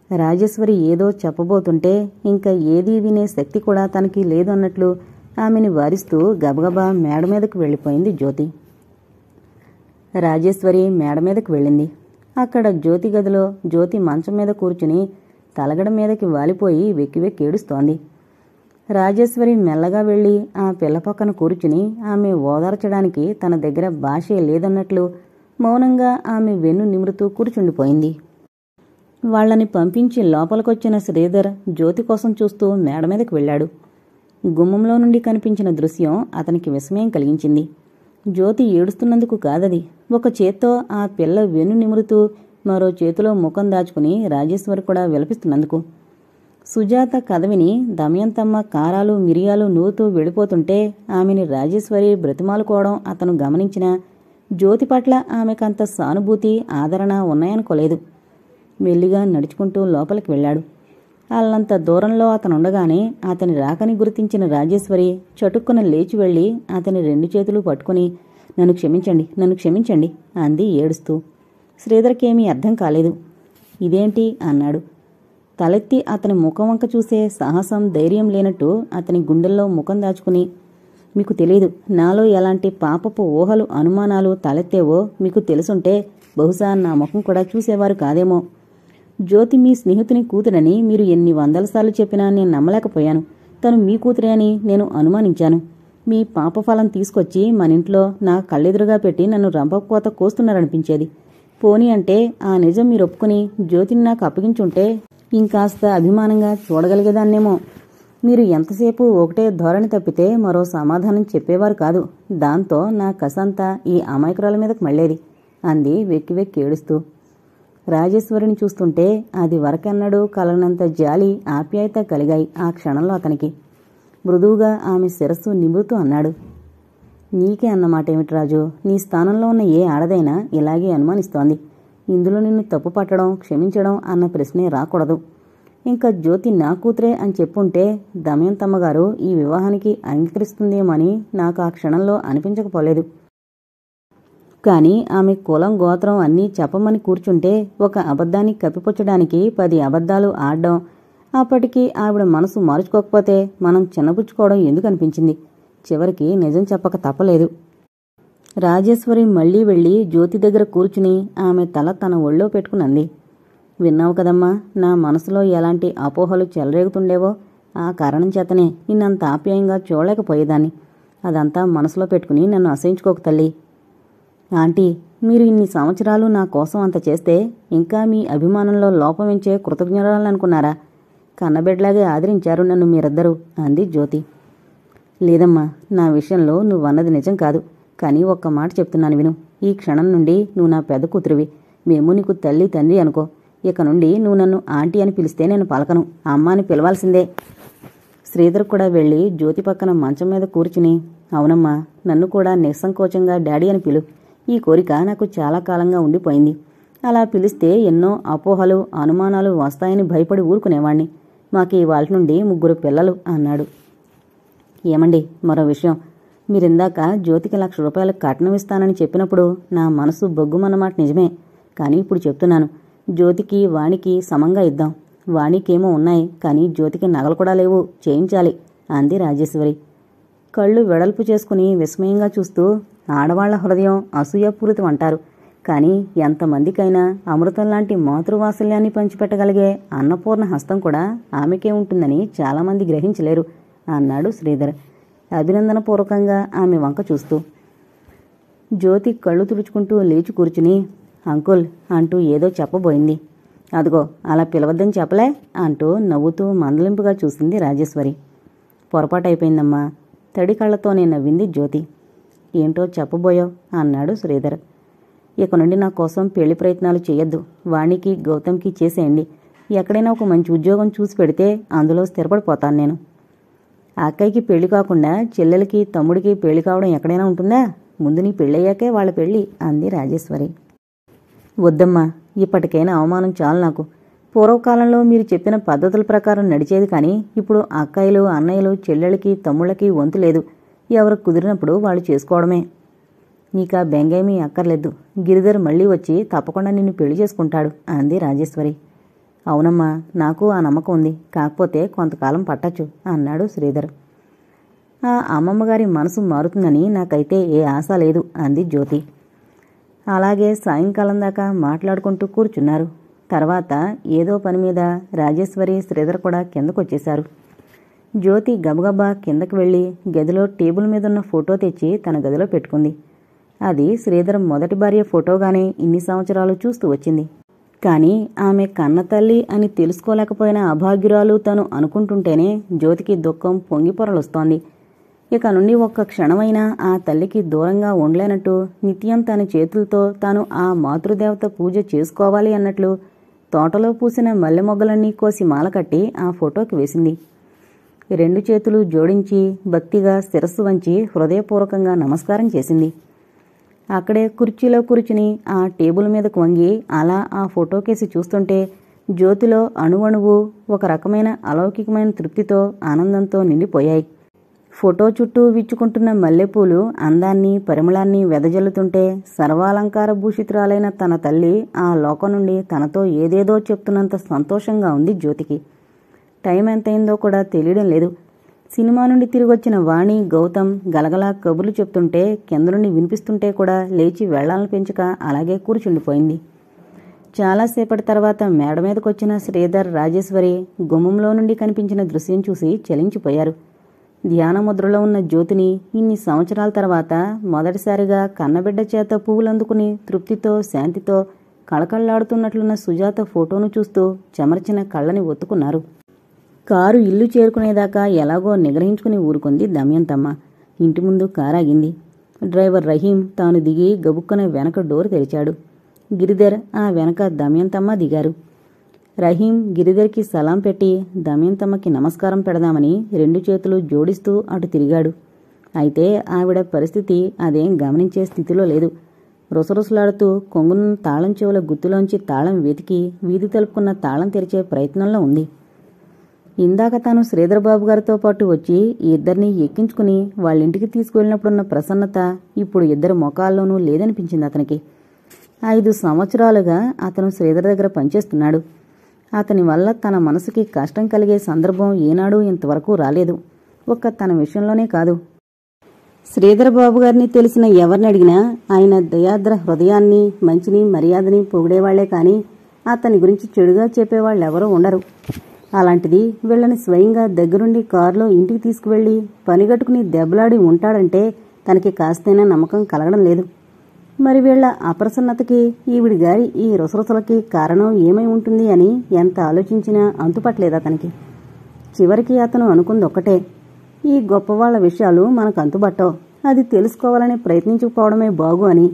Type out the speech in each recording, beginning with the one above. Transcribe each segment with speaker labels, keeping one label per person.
Speaker 1: రాజేశ్వరి ఏదో చెప్పబోతుంటే ఇంకా ఏదీ వినే శక్తి కూడా తనకి లేదు అన్నట్లు ఆమెని వారిస్తూ గబగబా మేడ మీదకు వెళ్ళిపోయింది జ్యోతి. రాజేశ్వరి మేడ మీదకు వెళ్ళింది. అక్కడ జ్యోతి గదిలో జ్యోతి మంచం మీద కూర్చుని తలగడ మీదకి వాలిపోయి వెక్కి వెక్కి ఏడుస్తోంది. రాజేశ్వరి మెల్లగా వెళ్ళి ఆ పిల్ల పక్కన కూర్చుని ఆమె ఓదార్చడానికి తన దగ్గర భాషే లేదన్నట్లు మౌనంగా ఆమె వెన్ను నిమురుతూ కూర్చుండిపోయింది. వాళ్లని పంపించి లోపలికొచ్చిన శ్రీధర్ జ్యోతి కోసం చూస్తూ మేడ మీదకి వెళ్ళాడు. గుమ్మంలో నుండి కనిపించిన దృశ్యం అతనికి విస్మయం కలిగించింది. జ్యోతి ఏడుస్తున్నందుకు కాదది. ఒక చేత్తో ఆ పిల్ల వెన్ను నిమురుతూ మరో చేతిలో ముఖం దాచుకుని రాజేశ్వరి కూడా విలపిస్తున్నందుకు. సుజాత కథ విని దమయంతమ్మ కారాలు మిరియాలు నూరుతూ వెళ్ళిపోతుంటే ఆమెని రాజేశ్వరి బ్రతిమాలుకోవడం అతను గమనించినా జ్యోతి పట్ల ఆమెకంత సానుభూతి ఆదరణ ఉన్నాయనుకోలేదు. మెల్లిగా నడుచుకుంటూ లోపలికి వెళ్ళాడు. అల్లంత దూరంలో అతనుండగానే అతని రాకని గుర్తించిన రాజేశ్వరి చటుక్కున లేచి వెళ్లి అతని 2 చేతులు పట్టుకుని నన్ను క్షమించండి, నన్ను క్షమించండి అంది ఏడుస్తూ. శ్రీధర్కేమీ అర్థం కాలేదు. ఇదేంటి అన్నాడు. తలెత్తి అతని ముఖం వంక చూసే సాహసం ధైర్యం లేనట్టు అతని గుండెల్లో ముఖం దాచుకుని, మీకు తెలీదు, నాలో ఎలాంటి పాపపు ఊహలు అనుమానాలు తలెత్తేవో మీకు తెలుసుంటే బహుశా నా ముఖం కూడా చూసేవారు కాదేమో. జ్యోతి మీ స్నేహితుని కూతురని మీరు ఎన్ని 100 సార్లు చెప్పినా నేను నమ్మలేకపోయాను. తను మీ కూతురే అని నేను అనుమానించాను. మీ పాపఫలం తీసుకొచ్చి మనింట్లో నా కళ్ళెదురుగా పెట్టి నన్ను రంపకోత కోస్తున్నారనిపించేది. పోనీ అంటే ఆ నిజం మీరు ఒప్పుకుని జ్యోతిని నాకు అప్పగించుంటే ఇంకాస్త అభిమానంగా చూడగలిగేదాన్నేమో. మీరు ఎంతసేపు ఒకటే ధోరణి తప్పితే మరో సమాధానం చెప్పేవారు కాదు. దాంతో నా కసంతా ఈ అమాయకురాల మీదకు మళ్లేది అంది వెక్కి వెక్కి ఏడుస్తూ. రాజేశ్వరిని చూస్తుంటే అది వరకెన్నడూ కలనంత జాలి ఆప్యాయత కలిగాయి ఆ క్షణంలో అతనికి. మృదువుగా ఆమె శిరస్సు నిమురుతూ అన్నాడు, నీకే అన్నమాటేమిటి రాజు? నీ స్థానంలో ఉన్న ఏ ఆడదైనా ఇలాగే అనుమానిస్తోంది. ఇందులో నిన్ను తప్పు పట్టడం క్షమించడం అన్న ప్రశ్నే రాకూడదు. ఇంకా జ్యోతి నా కూతురే అని చెప్పుంటే దమయంతమ్మగారు ఈ వివాహానికి అంగీకరిస్తుందేమని నాకు ఆ క్షణంలో అనిపించకపోలేదు. కాని ఆమె కులం గోత్రం అన్నీ చెప్పమని కూర్చుంటే ఒక అబద్ధాన్ని కప్పిపుచ్చడానికి 10 అబద్ధాలు ఆడడం, అప్పటికి ఆవిడ మనసు మార్చుకోకపోతే మనం చిన్నపుచ్చుకోవడం ఎందుకనిపించింది. చివరికి నిజం చెప్పక తప్పలేదు. రాజేశ్వరి మళ్లీ వెళ్లి జ్యోతి దగ్గర కూర్చుని ఆమె తల తన ఒళ్ళో పెట్టుకునంది. విన్నావు కదమ్మా, నా మనసులో ఎలాంటి అపోహలు చెలరేగుతుండేవో. ఆ కారణం చేతనే నిన్నంత ఆప్యాయంగా చూడలేకపోయేదాన్ని. అదంతా మనసులో పెట్టుకుని నన్ను అసహించుకోకు తల్లి. ఆంటీ, మీరు ఇన్ని సంవత్సరాలు నా కోసం అంత చేస్తే ఇంకా మీ అభిమానంలో లోపమించే కృతజ్ఞురాలనుకున్నారా? కన్నబిడ్డలాగే ఆదరించారు నన్ను మీరిద్దరూ అంది జ్యోతి. లేదమ్మా, నా విషయంలో నువ్వన్నది నిజం కాదు. కానీ ఒక్క మాట చెప్తున్నాను విను. ఈ క్షణం నుండి నువ్వు నా పెద్ద కూతురివి. మేము నీకు తల్లి తండ్రి అనుకో. ఇక నుండి నువ్వు నన్ను ఆంటీ అని పిలిస్తే నేను పలకను, అమ్మ అని పిలవాల్సిందే. శ్రీధర్ కూడా వెళ్లి జ్యోతి పక్కన మంచం మీద కూర్చుని, అవునమ్మా, నన్ను కూడా నిస్సంకోచంగా డాడీ అని పిలు. ఈ కోరిక నాకు చాలా కాలంగా ఉండిపోయింది. అలా పిలిస్తే ఎన్నో అపోహలు అనుమానాలు వస్తాయని భయపడి ఊరుకునేవాణ్ణి. మాకు ఇవాళ నుండి 3 పిల్లలు అన్నాడు. ఏమండి, మరో విషయం. మీరిందాక జ్యోతికి ₹1,00,000 కట్నం ఇస్తానని చెప్పినప్పుడు నా మనసు బొగ్గుమన్నమాట నిజమే. కానీ ఇప్పుడు చెప్తున్నాను, జ్యోతికి వాణికి సమంగా ఇద్దాం. వాణికేమో ఉన్నాయి, కానీ జ్యోతికి నగలు కూడా లేవు, చేయించాలి అంది రాజేశ్వరి. కళ్ళు వెడల్పు చేసుకుని విస్మయంగా చూస్తూ, ఆడవాళ్ల హృదయం అసూయాపూరితం అంటారు. కానీ ఎంతమందికైనా అమృతం లాంటి మాతృవాత్సల్యాన్ని పంచిపెట్టగలిగే అన్నపూర్ణ హస్తం కూడా ఆమెకే ఉంటుందని చాలామంది గ్రహించలేరు అన్నాడు శ్రీధర్ అభినందనపూర్వకంగా ఆమె వంక చూస్తూ. జ్యోతి కళ్ళు తుడుచుకుంటూ లేచి కూర్చుని, అంకుల్ అంటూ ఏదో చెప్పబోయింది. అదిగో అలా పిలవద్దని చెప్పలే అంటూ నవ్వుతూ మందలింపుగా చూసింది రాజేశ్వరి. పొరపాటైపోయిందమ్మా, తడి కళ్లతోనే నవ్వింది జ్యోతి. ఏంటో చెప్పబోయావు అన్నాడు శ్రీధర్. ఇక నుండి నా కోసం పెళ్లి ప్రయత్నాలు చేయొద్దు. వాణికి గౌతమ్కి చేసేయండి. ఎక్కడైనా ఒక మంచి ఉద్యోగం చూసి పెడితే అందులో స్థిరపడిపోతాను నేను. అక్కయ్యకి పెళ్లి కాకుండా చెల్లెలకి తమ్ముడికి పెళ్లి కావడం ఎక్కడైనా ఉంటుందా? ముందు నీ పెళ్ళయ్యాకే వాళ్ళ పెళ్లి అంది రాజేశ్వరి. వద్దమ్మా, ఇప్పటికైనా అవమానం చాలు నాకు. పూర్వకాలంలో మీరు చెప్పిన పద్ధతుల ప్రకారం నడిచేది. కానీ ఇప్పుడు అక్కయ్యలు అన్నయ్యలు చెల్లెళ్ళకి తమ్ముళ్ళకి వంతు లేదు. ఎవరు కుదిరినప్పుడు వాళ్ళు చేసుకోవడమే. నీకా బెంగేమీ అక్కర్లేదు. గిరిధర్ మళ్లీ వచ్చి తప్పకుండా నిన్ను పెళ్లి చేసుకుంటాడు అంది రాజేశ్వరి. అవునమ్మా, నాకు ఆ నమ్మకం ఉంది. కాకపోతే కొంతకాలం పట్టచ్చు అన్నాడు శ్రీధర్. ఆ అమ్మమ్మగారి మనసు మారుతుందని నాకైతే ఏ ఆశ లేదు అంది జ్యోతి. అలాగే సాయంకాలం దాకా మాట్లాడుకుంటూ కూర్చున్నారు. తర్వాత ఏదో పని మీద రాజేశ్వరి, శ్రీధర్ కూడా కిందకొచ్చేశారు. జ్యోతి గబగబా కిందకి వెళ్ళి గదిలో టేబుల్ మీదున్న ఫోటో తెచ్చి తన గదిలో పెట్టుకుంది. అది శ్రీధర్ మొదటి భార్య ఫోటోగానే ఇన్ని సంవత్సరాలు చూస్తూ వచ్చింది. కానీ ఆమె కన్నతల్లి అని తెలుసుకోలేకపోయిన అభాగ్యురాలు తను అనుకుంటుంటేనే జ్యోతికి దుఃఖం పొంగిపొరలొస్తోంది. ఇక నుండి ఒక్క క్షణమైనా ఆ తల్లికి దూరంగా ఉండలేనట్టు నిత్యం తన చేతులతో తాను ఆ మాతృదేవత పూజ చేసుకోవాలి అన్నట్లు తోటలో పూసిన మల్లె మొగ్గలన్నీ కోసి మాల కట్టి ఆ ఫోటోకి వేసింది. 2 చేతులు జోడించి భక్తిగా శిరస్సు వంచి హృదయపూర్వకంగా నమస్కారం చేసింది. అక్కడే కుర్చీలో కూర్చుని ఆ టేబుల్ మీదకు వంగి అలా ఆ ఫోటోకేసి చూస్తుంటే జ్యోతిలో అణువణువు ఒక రకమైన అలౌకికమైన తృప్తితో, ఆనందంతో నిండిపోయాయి. ఫోటో చుట్టూ విచ్చుకుంటున్న మల్లెపూలు అందాన్ని, పరిమళాన్ని వెదజల్లుతుంటే సర్వాలంకార భూషితురాలైన తన తల్లి ఆ లోకం నుండి తనతో ఏదేదో చెప్తున్నంత సంతోషంగా ఉంది జ్యోతికి. టైం ఎంతైందో కూడా తెలియడం లేదు. సినిమా నుండి తిరిగొచ్చిన వాణి, గౌతమ్ గలగలా కబుర్లు చెప్తుంటే కింద నుండి వినిపిస్తుంటే కూడా లేచి వెళ్లాలని పెంచక అలాగే కూర్చుండిపోయింది. చాలాసేపటి తర్వాత మేడ మీదకొచ్చిన శ్రీధర్, రాజేశ్వరి గుమ్మంలో నుండి కనిపించిన దృశ్యం చూసి చలించిపోయారు. ధ్యానముద్రలో ఉన్న జ్యోతిని ఇన్ని సంవత్సరాల తర్వాత మొదటిసారిగా కన్నబిడ్డ చేత పువ్వులందుకుని తృప్తితో, శాంతితో కళకళ్లాడుతున్నట్లున్న సుజాత ఫోటోను చూస్తూ చెమర్చిన కళ్ళని ఒత్తుకున్నారు. కారు ఇల్లు చేరుకునేదాకా ఎలాగో నిగ్రహించుకుని ఊరుకుంది దమయంతమ్మ. ఇంటి ముందు కారాగింది. డ్రైవర్ రహీం తాను దిగి గబుక్కన వెనక డోర్ తెరిచాడు. గిరిధర్ ఆ వెనక దమయంతమ్మ దిగారు. రహీం గిరిధర్కి సలాం పెట్టి దమయంతమ్మకి నమస్కారం పెడదామని 2 చేతులు జోడిస్తూ అటు తిరిగాడు. అయితే ఆవిడ పరిస్థితి అదేం గమనించే స్థితిలో లేదు. రుసరుసలాడుతూ కొంగున్న తాళం చెవుల గుత్తులోంచి తాళం వెతికి వీధి తలుపుకున్న తాళం తెరిచే ప్రయత్నంలో ఉంది. ఇందాక తాను శ్రీధర్బాబు గారితో పాటు వచ్చి ఈ ఇద్దరిని ఎక్కించుకుని వాళ్ళింటికి తీసుకువెళ్ళినప్పుడున్న ప్రసన్నత ఇప్పుడు ఇద్దరి మొఖాల్లోనూ లేదనిపించింది అతనికి. 5 సంవత్సరాలుగా అతను శ్రీధర్ దగ్గర పనిచేస్తున్నాడు. అతని వల్ల తన మనసుకి కష్టం కలిగే సందర్భం ఏనాడూ ఇంతవరకు రాలేదు. ఒక్క తన విషయంలోనే కాదు. శ్రీధర్ బాబు గారిని తెలిసిన ఎవరిని అడిగినా ఆయన దయాద్ర హృదయాన్ని, మంచిని, మర్యాదని పొగిడేవాళ్లే కాని అతని గురించి చెడుగా చెప్పేవాళ్ళెవరూ ఉండరు. అలాంటిది వీళ్ళని స్వయంగా దగ్గరుండి కారులో ఇంటికి తీసుకువెళ్లి పనిగట్టుకుని దెబ్బలాడి ఉంటాడంటే తనకి కాస్తైనా నమ్మకం కలగడం లేదు. మరి వీళ్ల అప్రసన్నతకి, ఈవిడి గారి ఈ రుసరుసలకి కారణం ఏమై ఉంటుంది అని ఎంత ఆలోచించినా అంతుపట్టలేదు అతనికి. చివరికి అతను అనుకుందొక్కటే, ఈ గొప్పవాళ్ల విషయాలు మనకు అంతుబట్టవు, అది తెలుసుకోవాలని ప్రయత్నించుకుపోవడమే బాగు అని.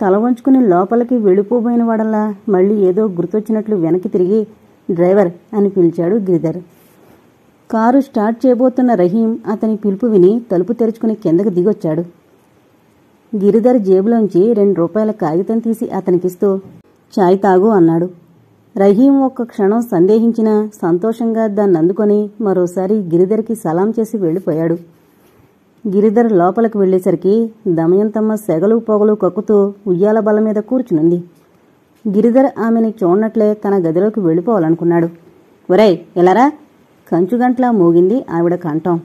Speaker 1: తల వంచుకుని లోపలికి వెళ్ళిపోబోయిన వాడల్లా మళ్లీ ఏదో గుర్తొచ్చినట్లు వెనక్కి తిరిగి డ్రైవర్ అని పిలిచాడు గిరిధర్. కారు స్టార్ట్ చేయబోతున్న రహీం అతని పిలుపు విని తలుపు తెరుచుకుని కిందకు దిగొచ్చాడు. గిరిధర్ జేబులోంచి 2 రూపాయల కాగితం తీసి అతనికిస్తూ చాయ్ తాగు అన్నాడు. రహీం ఒక్క క్షణం సందేహించినా సంతోషంగా దాన్ని అందుకొని మరోసారి గిరిధర్కి సలాం చేసి వెళ్లిపోయాడు. గిరిధర్ లోపలికి వెళ్లేసరికి దమయంతమ్మ సెగలు పొగలు కక్కుతూ ఉయ్యాల బల్ల మీద కూర్చునుంది. గిరిధర్ ఆమెని చూడనట్లే తన గదిలోకి వెళ్లిపోవాలనుకున్నాడు. ఒరేయ్ ఎలారా, కంచుగంట్లా మోగింది ఆవిడ కంఠం.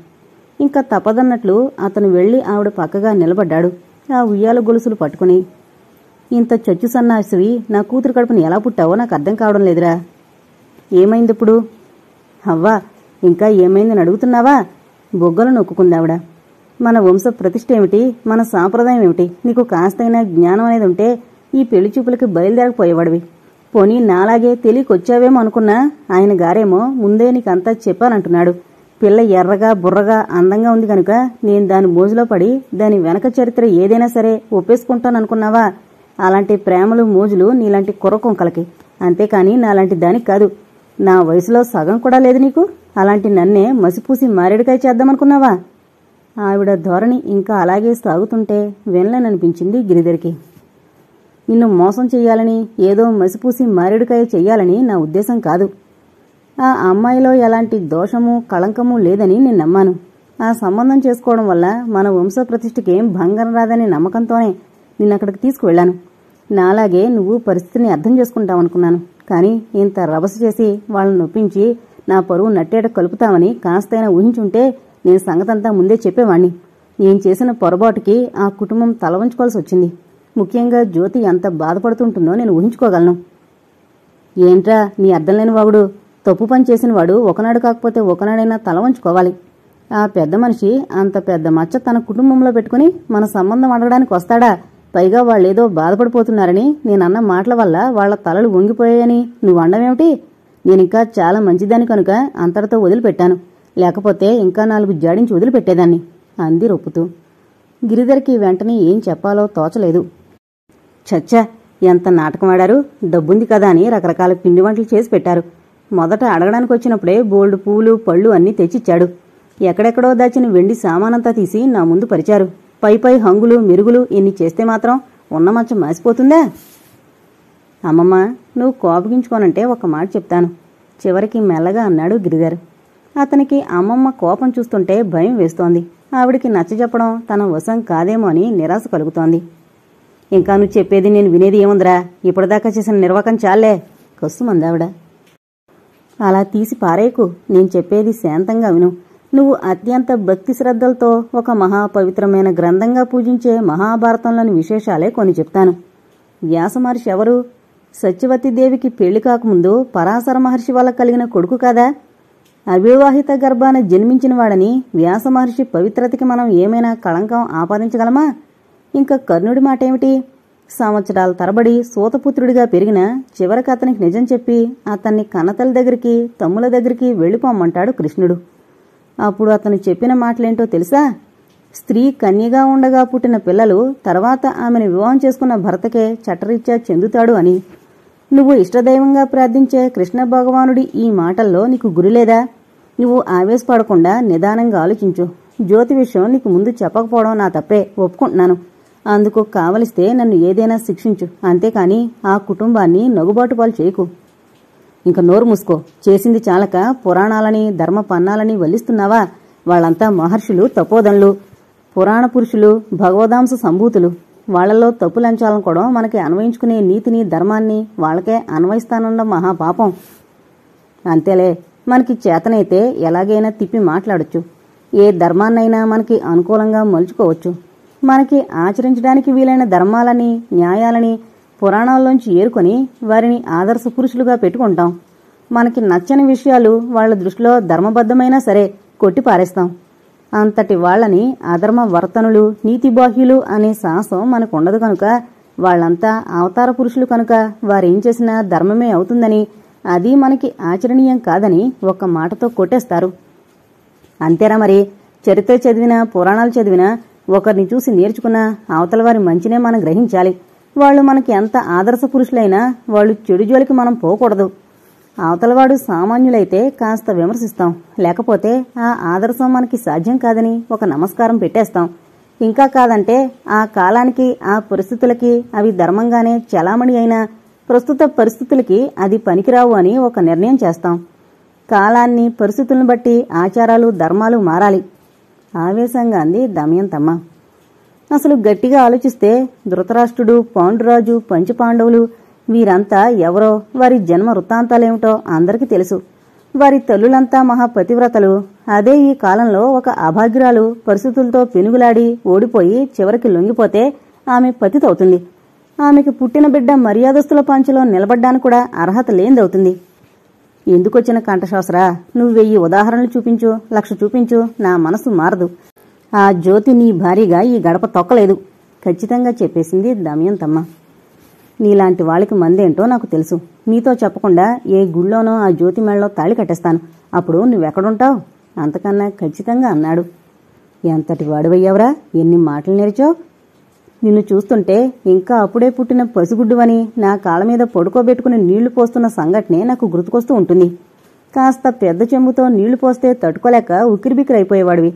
Speaker 1: ఇంకా తప్పదన్నట్లు అతను వెళ్లి ఆవిడ పక్కగా నిలబడ్డాడు, ఆ ఉయ్యాల గొలుసులు పట్టుకుని. ఇంత చచ్చు సన్నాసివి నా కూతురు కడుపుని ఎలా పుట్టావో నాకు అర్థం కావడం లేదురా. ఏమైందిప్పుడు? అవ్వా, ఇంకా ఏమైందని అడుగుతున్నావా? బొగ్గలు నొక్కుందావిడ. మన వంశ ప్రతిష్ఠ ఏమిటి, మన సాంప్రదాయం ఏమిటి, నీకు కాస్తైనా జ్ఞానం అనేది ఉంటే ఈ పెళ్లి చూపులకి బయలుదేరకపోయేవాడివి. పోనీ నాలాగే తెలియకొచ్చావేమో అనుకున్నా ఆయన గారేమో ముందే నీకంతా చెప్పానంటున్నాడు. పిల్ల ఎర్రగా బుర్రగా అందంగా ఉంది కనుక నేను దాని మోజులో పడి దాని వెనక చరిత్ర ఏదైనా సరే ఒప్పేసుకుంటాననుకున్నావా? అలాంటి ప్రేమలు మోజులు నీలాంటి కుర్రకొంకలకి, అంతేకాని నాలాంటి దానికి కాదు. నా వయసులో సగం కూడా లేదు నీకు. అలాంటి నన్నే మసిపూసి మారేడుకాయ చేద్దామనుకున్నావా? ఆవిడ ధోరణి ఇంకా అలాగే సాగుతుంటే వినలేననిపించింది గిరిధర్కి. నిన్ను మోసం చెయ్యాలని, ఏదో మసిపూసి మారేడుకాయ చెయ్యాలని నా ఉద్దేశం కాదు. ఆ అమ్మాయిలో ఎలాంటి దోషము కళంకము లేదని నేను నమ్మాను. ఆ సంబంధం చేసుకోవడం వల్ల మన వంశ ప్రతిష్ఠకేం భంగం రాదనే నమ్మకంతోనే నిన్నక్కడికి తీసుకువెళ్లాను. నాలాగే నువ్వు పరిస్థితిని అర్థం చేసుకుంటావనుకున్నాను. కానీ ఇంత రభస చేసి వాళ్ళని నొప్పించి నా పరువు నట్టేట కలుపుతామని కాస్తైనా ఊహించుంటే నేను సంగతంతా ముందే చెప్పేవాణ్ణి. నేను చేసిన పొరపాటుకి ఆ కుటుంబం తల వంచుకోవాల్సి వచ్చింది. ముఖ్యంగా జ్యోతి ఎంత బాధపడుతుంటుందో నేను ఊహించుకోగలను. ఏంట్రా నీ అర్థం లేని వాగుడు? తప్పు పని చేసిన వాడు ఒకనాడు కాకపోతే ఒకనాడైనా తల వంచుకోవాలి. ఆ పెద్ద మనిషి అంత పెద్ద మచ్చ తన కుటుంబంలో పెట్టుకుని మన సంబంధం అడగడానికి వస్తాడా? పైగా వాళ్ళేదో బాధపడిపోతున్నారని నేనన్న మాటల వల్ల వాళ్ల తలలు వంగిపోయాయని నువ్వు అండమేమిటి? నేనింకా చాలా మంచిదాన్ని కనుక అంతటితో వదిలిపెట్టాను. లేకపోతే ఇంకా 4 జాడించి వదిలిపెట్టేదాన్ని అంది రొప్పుతూ. గిరిధర్కి వెంటనే ఏం చెప్పాలో తోచలేదు. చచ్చా, ఎంత నాటకం ఆడారు! డబ్బుంది కదా అని రకరకాల పిండి వంటలు చేసి పెట్టారు. మొదట అడగడానికి వచ్చినప్పుడే బోల్డు పూలు పళ్ళు అన్నీ తెచ్చిచ్చాడు. ఎక్కడెక్కడో దాచిన వెండి సామానంతా తీసి నా ముందు పరిచారు. పై హంగులు మెరుగులు ఇన్ని చేస్తే మాత్రం ఉన్న మంచం మాసిపోతుందా? అమ్మమ్మ, నువ్వు కోపగించుకోనంటే ఒక మాట చెప్తాను చివరికి మెల్లగా అన్నాడు గిరిధర్. అతనికి అమ్మమ్మ కోపం చూస్తుంటే భయం వేస్తోంది. ఆవిడికి నచ్చజెప్పడం తన వశం కాదేమో అని నిరాశ కలుగుతోంది. ఇంకా నువ్వు చెప్పేది నేను వినేది ఏముందిరా? ఇప్పటిదాకా చేసిన నిర్వాకం చాలే కస్సుమందావిడ. అలా తీసి పారేయకు. నేను చెప్పేది శాంతంగా విను. నువ్వు అత్యంత భక్తి శ్రద్ధలతో ఒక మహాపవిత్రమైన గ్రంథంగా పూజించే మహాభారతంలోని విశేషాలే కొన్ని చెప్తాను. వ్యాస మహర్షి ఎవరు? సత్యవతీదేవికి పెళ్లి కాకముందు పరాశర మహర్షి వల్ల కలిగిన కొడుకు కదా. అవివాహిత గర్భాన జన్మించినవాడని వ్యాస మహర్షి పవిత్రతకి మనం ఏమైనా కళంకం ఆపాదించగలమా? ఇంకా కర్ణుడి మాటేమిటి? సంవత్సరాల తరబడి సూతపుత్రుడిగా పెరిగిన చివరికి అతనికి నిజం చెప్పి అతన్ని కన్నతల్లి దగ్గరికి తమ్ముల దగ్గరికి వెళ్ళిపోమ్మంటాడు కృష్ణుడు. అప్పుడు అతను చెప్పిన మాటలేంటో తెలుసా? స్త్రీ కన్యగా ఉండగా పుట్టిన పిల్లలు తర్వాత ఆమెను వివాహం చేసుకున్న భర్తకే చట్టరీత్యా చెందుతాడు అని. నువ్వు ఇష్టదైవంగా ప్రార్థించే కృష్ణ భగవానుడి ఈ మాటల్లో నీకు గురిలేదా? నువ్వు ఆవేశపడకుండా నిదానంగా ఆలోచించు. జ్యోతి విషయం నీకు ముందు చెప్పకపోవడం నా తప్పే, ఒప్పుకుంటున్నాను. అందుకు కావలిస్తే నన్ను ఏదైనా శిక్షించు, అంతేకాని ఆ కుటుంబాన్ని నగుబాటుపాలు చేయకు. ఇంక నోరు మూసుకో. చేసింది చాలక పురాణాలని ధర్మ పన్నాలని వల్లిస్తున్నావా? వాళ్ళంతా మహర్షులు, తపోదనులు, పురాణ పురుషులు, భగవదాంశ సంభూతులు. వాళ్లలో తప్పులంచాలనుకోవడం, మనకి అన్వయించుకునే నీతిని ధర్మాన్ని వాళ్లకే అన్వయిస్తానడం మహాపాపం. అంతేలే, మనకి చేతనైతే ఎలాగైనా తిప్పి మాట్లాడొచ్చు. ఏ ధర్మాన్నైనా మనకి అనుకూలంగా మలుచుకోవచ్చు. మనకి ఆచరించడానికి వీలైన ధర్మాలని న్యాయాలని పురాణాల్లోంచి ఏరుకొని వారిని ఆదర్శ పురుషులుగా పెట్టుకుంటాం. మనకి నచ్చని విషయాలు వాళ్ల దృష్టిలో ధర్మబద్ధమైనా సరే కొట్టి పారేస్తాం. అంతటి వాళ్లని అధర్మ వర్తనులు, నీతిబాహ్యులు అనే సాహసం మనకుండదు కనుక, వాళ్లంతా అవతార పురుషులు కనుక వారేం చేసినా ధర్మమే అవుతుందని, అది మనకి ఆచరణీయం కాదని ఒక్క మాటతో కొట్టేస్తారు. అంతేరా మరి. చరిత్ర చదివినా పురాణాలు చదివినా ఒకరిని చూసి నేర్చుకున్నా అవతల వారి మంచినే మనం గ్రహించాలి. వాళ్ళు మనకి ఎంత ఆదర్శ పురుషులైనా వాళ్ళు చెడు జోలికి మనం పోకూడదు. అవతలవాడు సామాన్యులైతే కాస్త విమర్శిస్తాం, లేకపోతే ఆ ఆదర్శం మనకి సాధ్యం కాదని ఒక నమస్కారం పెట్టేస్తాం. ఇంకా కాదంటే ఆ కాలానికి ఆ పరిస్థితులకి అవి ధర్మంగానే చలామణి అయినా ప్రస్తుత పరిస్థితులకి అది పనికిరావు అని ఒక నిర్ణయం చేస్తాం. కాలాన్ని పరిస్థితులను బట్టి ఆచారాలు ధర్మాలు మారాలి ఆవేశంగా అంది దమయంతమ్మ. అసలు గట్టిగా ఆలోచిస్తే ధృతరాష్ట్రుడు, పాండురాజు, పంచపాండవులు వీరంతా ఎవరో, వారి జన్మ వృత్తాంతాలేమిటో అందరికీ తెలుసు. వారి తల్లులంతా మహాపతివ్రతలు. అదే ఈ కాలంలో ఒక అభాగ్యురాలు పరిస్థితులతో పెనుగులాడి ఓడిపోయి చివరికి లొంగిపోతే ఆమె పతితవుతుంది. ఆమెకి పుట్టిన బిడ్డ మర్యాదస్తుల పంచలో నిలబడ్డానికి కూడా అర్హత లేనిదవుతుంది. ఎందుకొచ్చిన కంఠశాస్త్రా? నువ్వు 1000 ఉదాహరణలు చూపించు, 1,00,000 చూపించు, నా మనసు మారదు. ఆ జ్యోతి నీ భారీగా ఈ గడప తొక్కలేదు ఖచ్చితంగా చెప్పేసింది దమయంతమ్మ. నీలాంటి వాళ్ళకి మందేంటో నాకు తెలుసు. నీతో చెప్పకుండా ఏ గుళ్ళోనో ఆ జ్యోతి మేళలో తాళి కట్టేస్తాను. అప్పుడు నువ్వెక్కడుంటావు? అంతకన్నా ఖచ్చితంగా అన్నాడు. ఎంతటి వాడివయ్యావురా, ఎన్ని మాటలు నేర్చావు. నిన్ను చూస్తుంటే ఇంకా అప్పుడే పుట్టిన పసిగుడ్డువని నా కాళ్ళ మీద పడుకోబెట్టుకుని నీళ్లు పోస్తున్న సంఘటనే నాకు గుర్తుకొస్తూ ఉంటుంది. కాస్త పెద్ద చెంబుతో నీళ్లు పోస్తే తట్టుకోలేక ఉక్కిరిబిక్కిరైపోయేవాడివి.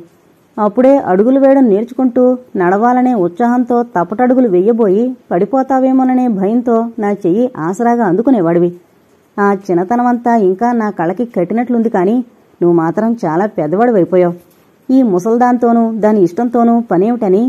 Speaker 1: అప్పుడే అడుగులు వేయడం నేర్చుకుంటూ నడవాలనే ఉత్సాహంతో తపటడుగులు వెయ్యబోయి పడిపోతావేమోననే భయంతో నా చెయ్యి ఆసరాగా అందుకునేవాడివి. ఆ చిన్నతనమంతా ఇంకా నా కళ్ళకి కట్టినట్లుంది. కానీ నువ్వు మాత్రం చాలా పెద్దవాడివైపోయావు. ఈ ముసల్దాంతోనూ దాని ఇష్టంతోనూ పనేమిటని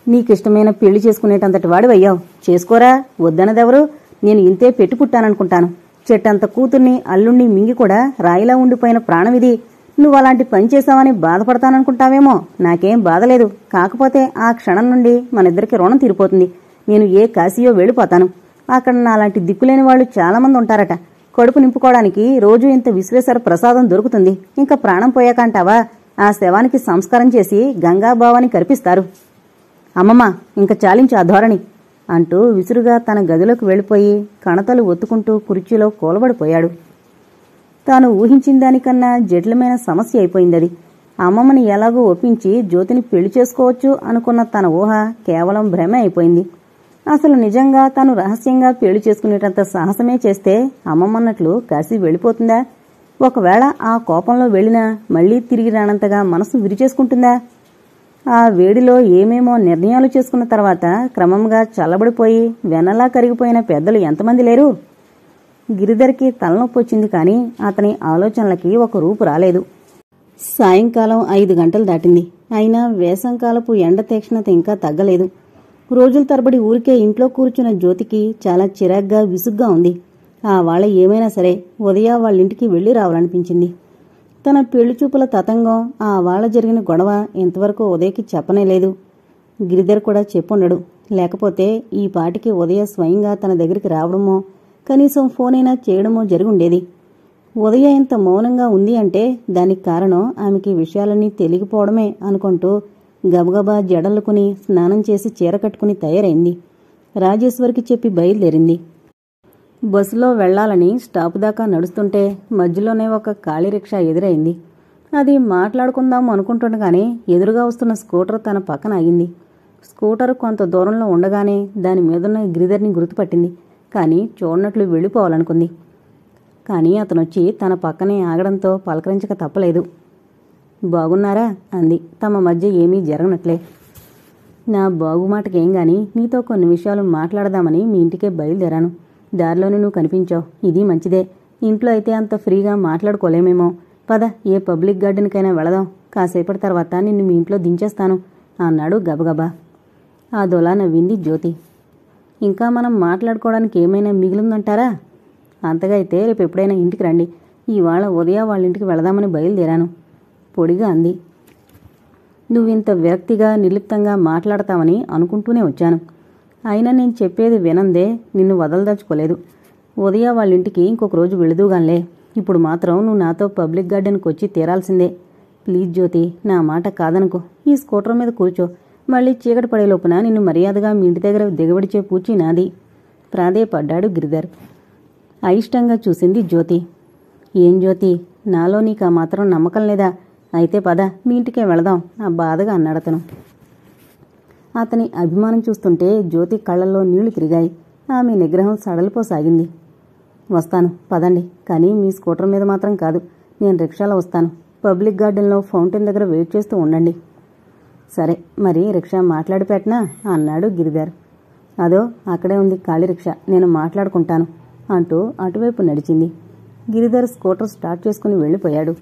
Speaker 1: నీకిష్టమైన పెళ్లి చేసుకునేటంతటి వాడివయ్యావు. చేసుకోరా, వద్దనదెవరు? నేను ఇంతే పెట్టి పుట్టాననుకుంటాను. చెట్టంత కూతుర్ని అల్లుణ్ణి మింగి కూడా రాయిలా ఉండిపోయిన ప్రాణమిది. నువ్వు అలాంటి పని చేశావని బాధపడతాననుకుంటావేమో. నాకేం బాధలేదు. కాకపోతే ఆ క్షణం నుండి మనిద్దరికి రుణం తీరిపోతుంది. నేను ఏ కాశీయో వెళ్ళిపోతాను. అక్కడ నాలాంటి దిక్కులేని వాళ్ళు చాలామంది ఉంటారట. కడుపు నింపుకోవడానికి రోజు ఇంత విశ్వేశ్వర ప్రసాదం దొరుకుతుంది. ఇంకా ప్రాణం పోయాకంటావా? ఆ శవానికి సంస్కారం చేసి గంగాబావాని కల్పిస్తారు. అమ్మమ్మ, ఇంక చాలించు ఆ ధోరణి అంటూ విసురుగా తన గదిలోకి వెళ్ళిపోయి కణతలు ఒత్తుకుంటూ కుర్చీలో కూలబడిపోయాడు. తాను ఊహించిన దానికన్నా జటిలమైన సమస్య అయిపోయిందది. అమ్మమ్మని ఎలాగో ఒప్పించి జ్యోతిని పెళ్లి చేసుకోవచ్చు అనుకున్న తన ఊహ కేవలం భ్రమే అయిపోయింది. అసలు నిజంగా తాను రహస్యంగా పెళ్లి చేసుకునేటంత సాహసమే చేస్తే అమ్మమ్మన్నట్లు కాశీ వెళ్ళిపోతుందా? ఒకవేళ ఆ కోపంలో వెళ్ళినా మళ్లీ తిరిగి రానంతగా మనసు విరిచేసుకుంటుందా? ఆ వేడిలో ఏమేమో నిర్ణయాలు చేసుకున్న తర్వాత క్రమంగా చల్లబడిపోయి వెన్నలా కరిగిపోయిన పెద్దలు ఎంతమంది లేరు? గిరిధర్కి తలనొప్పి వచ్చింది, కానీ అతని ఆలోచనలకి ఒక రూపు రాలేదు. సాయంకాలం 5 గంటలు దాటింది. అయినా వేసంకాలపు ఎండ తీక్షణత ఇంకా తగ్గలేదు. రోజుల తరబడి ఊరికే ఇంట్లో కూర్చున్న జ్యోతికి చాలా చిరాగ్గా విసుగ్గా ఉంది. ఆ వాళ్ళ ఏమైనా సరే ఉదయ వాళ్ళింటికి వెళ్లి రావాలనిపించింది. తన పెళ్లిచూపుల తతంగం, ఆ వాళ్ళ జరిగిన గొడవ ఇంతవరకు ఉదయకి చెప్పనేలేదు. గిరిధర్ కూడా చెప్పుండడు. లేకపోతే ఈ పాటికి ఉదయ స్వయంగా తన దగ్గరికి రావడమో కనీసం ఫోన్ అయినా చేయడమో జరిగుండేది. ఉదయ ఇంత మౌనంగా ఉంది అంటే దానికి కారణం ఆమెకి విషయాలన్నీ తెలియకపోవడమే అనుకుంటూ గబగబా జడలుకుని స్నానం చేసి చీర కట్టుకుని తయారైంది. రాజేశ్వరికి చెప్పి బయలుదేరింది. బస్సులో వెళ్లాలని స్టాపు దాకా నడుస్తుంటే మధ్యలోనే ఒక ఖాళీ రిక్షా ఎదురైంది. అది మాట్లాడుకుందాం అనుకుంటుండగానే ఎదురుగా వస్తున్న స్కూటర్ తన పక్కన ఆగింది. స్కూటర్ కొంత దూరంలో ఉండగానే దాని మీదున్న గిరిధర్ని గుర్తుపట్టింది. కానీ చూడనట్లు వెళ్ళిపోవాలనుకుంది. కానీ అతనొచ్చి తన పక్కనే ఆగడంతో పలకరించక తప్పలేదు. బాగున్నారా అంది. తమ మధ్య ఏమీ జరగనట్లే. నా బాగుమాటకేం గాని నీతో కొన్ని విషయాలు మాట్లాడదామని మీ ఇంటికే బయలుదేరాను. దారిలోనే నువ్వు కనిపించావు. ఇది మంచిదే. ఇంట్లో అయితే అంత ఫ్రీగా మాట్లాడుకోలేమేమో. పద, ఏ పబ్లిక్ గార్డెన్కైనా వెళదాం. కాసేపటి తర్వాత నిన్ను మీ ఇంట్లో దించేస్తాను అన్నాడు గబగబా. అదోలా నవ్వింది జ్యోతి. ఇంకా మనం మాట్లాడుకోవడానికి ఏమైనా మిగిలిందంటారా? అంతగా అయితే రేపు ఎప్పుడైనా ఇంటికి రండి. ఇవాళ ఉదయ వాళ్ళింటికి వెళదామని బయలుదేరాను పొడిగా అంది. నువ్వింత విరక్తిగా నిర్లిప్తంగా మాట్లాడతావని అనుకుంటూనే వచ్చాను. అయినా నేను చెప్పేది వినందే నిన్ను వదలదలుచుకోలేదు. ఉదయ వాళ్ళింటికి ఇంకొక రోజు వెళుదూగాన్లే. ఇప్పుడు మాత్రం నువ్వు నాతో పబ్లిక్ గార్డెన్కి వచ్చి తీరాల్సిందే. ప్లీజ్ జ్యోతి, నా మాట కాదనుకో. ఈ స్కూటర్ మీద కూర్చో. మళ్ళీ చీకటి పడేలోపున నిన్ను మర్యాదగా మీ ఇంటి దగ్గర దిగబడిచే పూచి నాది ప్రాధేయపడ్డాడు గిరిధర్. అయిష్టంగా చూసింది జ్యోతి. ఏం జ్యోతి, నాలో నీకు ఆ మాత్రం నమ్మకం లేదా? అయితే పద, మీ ఇంటికే వెళదాం ఆ బాధగా అన్నాడతను. అతని అభిమానం చూస్తుంటే జ్యోతి కళ్లల్లో నీళ్లు తిరిగాయి. ఆమె నిగ్రహం సడలిపోసాగింది. వస్తాను, పదండి. కానీ మీ స్కూటర్ మీద మాత్రం కాదు. నేను రిక్షాలో వస్తాను. పబ్లిక్ గార్డెన్లో ఫౌంటైన్ దగ్గర వెయిట్ చేస్తూ ఉండండి. సరే, మరి రిక్షా మాట్లాడి పెట్టనా అన్నాడు గిరిధర్. అదో అక్కడే ఉంది ఖాళీ రిక్షా, నేను మాట్లాడుకుంటాను అంటూ అటువైపు నడిచింది. గిరిధర్ స్కూటర్ స్టార్ట్ చేసుకుని వెళ్లిపోయాడు.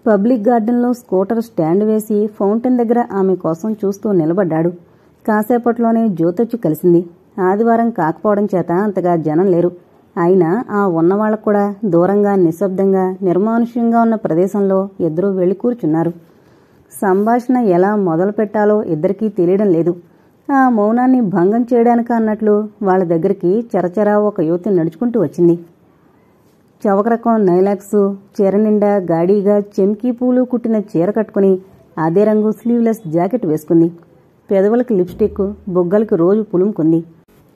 Speaker 1: పబ్లిక్ గార్డెన్లో స్కూటర్ స్టాండ్ వేసి ఫౌంటైన్ దగ్గర ఆమె కోసం చూస్తూ నిలబడ్డాడు. కాసేపట్లోనే జ్యోతొచ్చి కలిసింది. ఆదివారం కాకపోవడం చేత అంతగా జనం లేరు. అయినా ఆ ఉన్నవాళ్లకు కూడా దూరంగా నిశ్శబ్దంగా నిర్మానుష్యంగా ఉన్న ప్రదేశంలో ఇద్దరూ వెళ్లి కూర్చున్నారు. సంభాషణ ఎలా మొదలు పెట్టాలో ఇద్దరికీ తెలియడం లేదు. ఆ మౌనాన్ని భంగం చేయడానికి అన్నట్లు వాళ్ల దగ్గరికి చరచరా ఒక యువతి నడుచుకుంటూ వచ్చింది. చవక రకం నైలాక్సు చీర నిండా గాడీగా చెంకీ పూలు కుట్టిన చీర కట్టుకుని అదే రంగు స్లీవ్లెస్ జాకెట్ వేసుకుంది. పెదవులకి లిప్స్టిక్, బొగ్గలకి రోజు పులుముకుంది.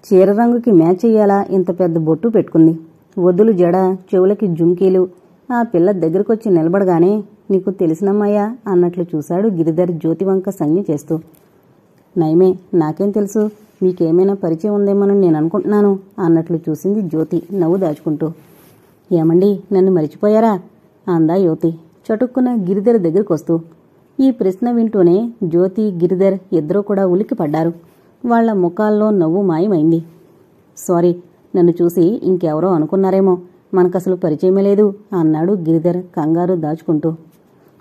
Speaker 1: చీర రంగుకి మ్యాచ్ అయ్యేలా ఇంత పెద్ద బొట్టు పెట్టుకుంది. వదులు జడ, చెవులకి జుంకీలు. ఆ పిల్ల దగ్గరకొచ్చి నిలబడగానే నీకు తెలిసినమ్మాయా అన్నట్లు చూశాడు గిరిధర్ జ్యోతి వంక సంజ్ఞ చేస్తూ. నయమే, నాకేం తెలుసు, మీకేమైనా పరిచయం ఉందేమోనని నేను అనుకుంటున్నాను అన్నట్లు చూసింది జ్యోతి నవ్వు దాచుకుంటూ. ఏమండి, నన్ను మరిచిపోయారా అందా యువతి చటుక్కున గిరిధర్ దగ్గరకొస్తూ. ఈ ప్రశ్న వింటూనే జ్యోతి, గిరిధర్ ఇద్దరూ కూడా ఉలిక్కిపడ్డారు. వాళ్ల ముఖాల్లో నవ్వు మాయమైంది. సారీ, నన్ను చూసి ఇంకెవరో అనుకున్నారేమో, మనకసలు పరిచయమే లేదు అన్నాడు గిరిధర్ కంగారు దాచుకుంటూ.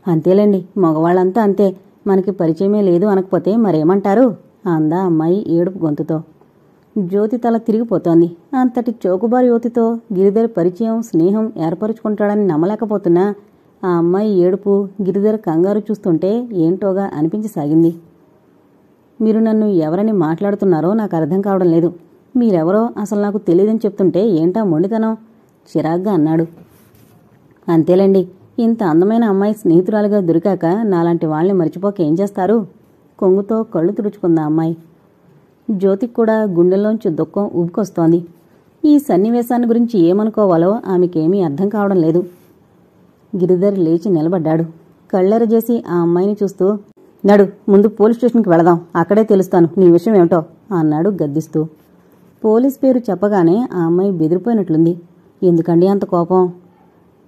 Speaker 1: అంతేలేండి, మగవాళ్లంతా అంతే, మనకి పరిచయమే లేదు అనకపోతే మరేమంటారు అందా అమ్మాయి ఏడుపు గొంతుతో. జ్యోతి తల తిరిగిపోతోంది. అంతటి చౌకబారు యువతితో గిరిధర్ పరిచయం, స్నేహం ఏర్పరుచుకుంటాడని నమ్మలేకపోతున్నా ఆ అమ్మాయి ఏడుపు, గిరిధర్ కంగారు చూస్తుంటే ఏంటోగా అనిపించసాగింది. మీరు నన్ను ఎవరని మాట్లాడుతున్నారో నాకు అర్థం కావడం లేదు. మీరెవరో అసలు నాకు తెలియదని చెప్తుంటే ఏంటా మొండితనం? చిరాగ్గా అన్నాడు. అంతేలేండి, ఇంత అందమైన అమ్మాయి స్నేహితురాలుగా దొరికాక నాలాంటి వాళ్ళని మర్చిపోక ఏం చేస్తారు? కొంగుతో కళ్ళు తుడుచుకుందా అమ్మాయి. జ్యోతికి కూడా గుండెల్లోంచి దుఃఖం ఉబుకొస్తోంది. ఈ సన్నివేశాన్ని గురించి ఏమనుకోవాలో ఆమెకేమీ అర్థం కావడం లేదు. గిరిధర్ లేచి నిలబడ్డాడు. కళ్ళెరజేసి ఆ అమ్మాయిని చూస్తూ, నడు, ముందు పోలీస్ స్టేషన్కి వెళదాం, అక్కడే తెలుస్తాను నీ విషయం ఏమిటో అన్నాడు గద్దిస్తూ. పోలీస్ పేరు చెప్పగానే ఆ అమ్మాయి బెదిరిపోయినట్లుంది. ఎందుకండి అంత కోపం?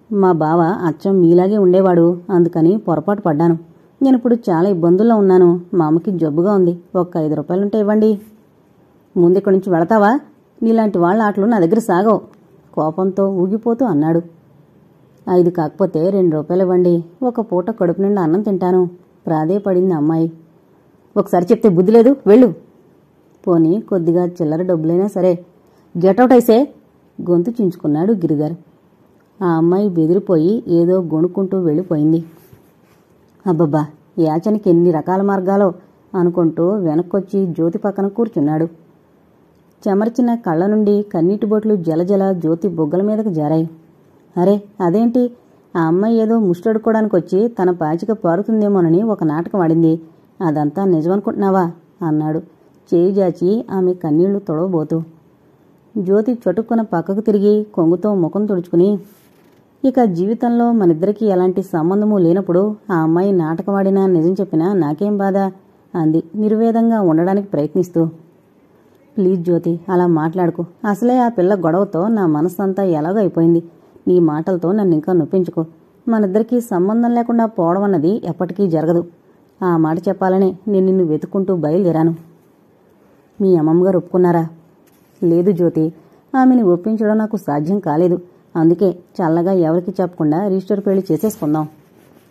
Speaker 1: మా బావ అచ్చం మీలాగే ఉండేవాడు, అందుకని పొరపాటు పడ్డాను. నేనిప్పుడు చాలా ఇబ్బందుల్లో ఉన్నాను. మా అమ్మకి జబ్బుగా ఉంది. ఒక్క 5 రూపాయలుంటే ఇవ్వండి. ముందిక్కడి నుంచి వెళతావా? నీలాంటి వాళ్ళ ఆటలు నా దగ్గర సాగవు కోపంతో ఊగిపోతూ అన్నాడు. 5 కాకపోతే 2 రూపాయలు ఇవ్వండి. ఒక పూట కడుపు నిండా అన్నం తింటాను ప్రాధేయపడింది అమ్మాయి. ఒకసారి చెప్తే బుద్ధి లేదు, వెళ్ళు. పోనీ కొద్దిగా చిల్లర డబ్బులైనా సరే. గెటౌట్ అయితే గొంతు చించుకున్నాడు గిరిధర్. ఆ అమ్మాయి బెదిరిపోయి ఏదో గొణుక్కుంటూ వెళ్ళిపోయింది. అబ్బబ్బా, యాచనకి ఎన్ని రకాల మార్గాలో అనుకుంటూ వెనక్కొచ్చి జ్యోతి పక్కన కూర్చున్నాడు. చెమర్చిన కళ్ళ నుండి కన్నీటి బొట్లు జలజల జ్యోతి బొగ్గల మీదకు జారాయి. అరే అదేంటి, ఆ అమ్మాయి ఏదో ముష్టడుకోవడానికొచ్చి తన పాచిక పారుతుందేమోనని ఒక నాటకం ఆడింది. అదంతా నిజమనుకుంటున్నావా అన్నాడు చేయి జాచి ఆమె కన్నీళ్లు తొడవబోతూ. జ్యోతి చటుక్కున పక్కకు తిరిగి కొంగుతో ముఖం తుడుచుకుని, ఇక జీవితంలో మనిద్దరికీ ఎలాంటి సంబంధమూ లేనప్పుడు ఆ అమ్మాయి నాటకవాడినా నిజం చెప్పినా నాకేం బాధ అంది నిర్వేదంగా ఉండడానికి ప్రయత్నిస్తూ. ప్లీజ్ జ్యోతి, అలా మాట్లాడుకో. అసలే ఆ పిల్ల గొడవతో నా మనస్సంతా ఎలాగో అయిపోయింది. నీ మాటలతో నన్ను ఇంకా నొప్పించుకో. మనిద్దరికీ సంబంధం లేకుండా పోవడం అన్నది ఎప్పటికీ జరగదు. ఆ మాట చెప్పాలనే నేను నిన్ను వెతుక్కుంటూ బయలుదేరాను. మీ అమ్మమ్మగారు ఒప్పుకున్నారా? లేదు జ్యోతి, ఆమెని ఒప్పించడం నాకు సాధ్యం కాలేదు. అందుకే చల్లగా ఎవరికి చెప్పకుండా రిజిస్టర్ పెళ్లి చేసేసుకుందాం.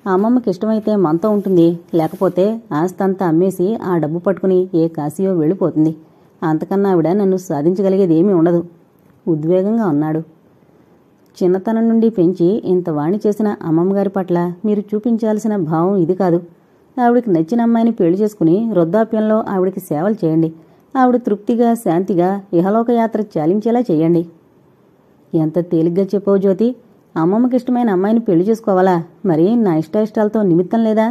Speaker 1: అమ్మమ్మకి ఇష్టమైతే మనతో ఉంటుంది, లేకపోతే ఆస్తంతా అమ్మేసి ఆ డబ్బు పట్టుకుని ఏ కాశీయో వెళ్ళిపోతుంది. అంతకన్నా ఆవిడ నన్ను సాధించగలిగేది ఏమీ ఉండదు ఉద్వేగంగా అన్నాడు. చిన్నతనం నుండి పెంచి ఇంత వాణి చేసిన అమ్మమ్మగారి పట్ల మీరు చూపించాల్సిన భావం ఇది కాదు. ఆవిడికి నచ్చిన అమ్మాయిని పెళ్లి చేసుకుని వృద్ధాప్యంలో ఆవిడికి సేవలు చేయండి. ఆవిడ తృప్తిగా శాంతిగా ఇహలోకయాత్ర చాలించేలా చేయండి. ఎంత తేలిగ్గా చెప్పావు జ్యోతి. అమ్మమ్మకి ఇష్టమైన అమ్మాయిని పెళ్లి చేసుకోవాలా? మరి నా ఇష్టాయిష్టాలతో నిమిత్తం లేదా?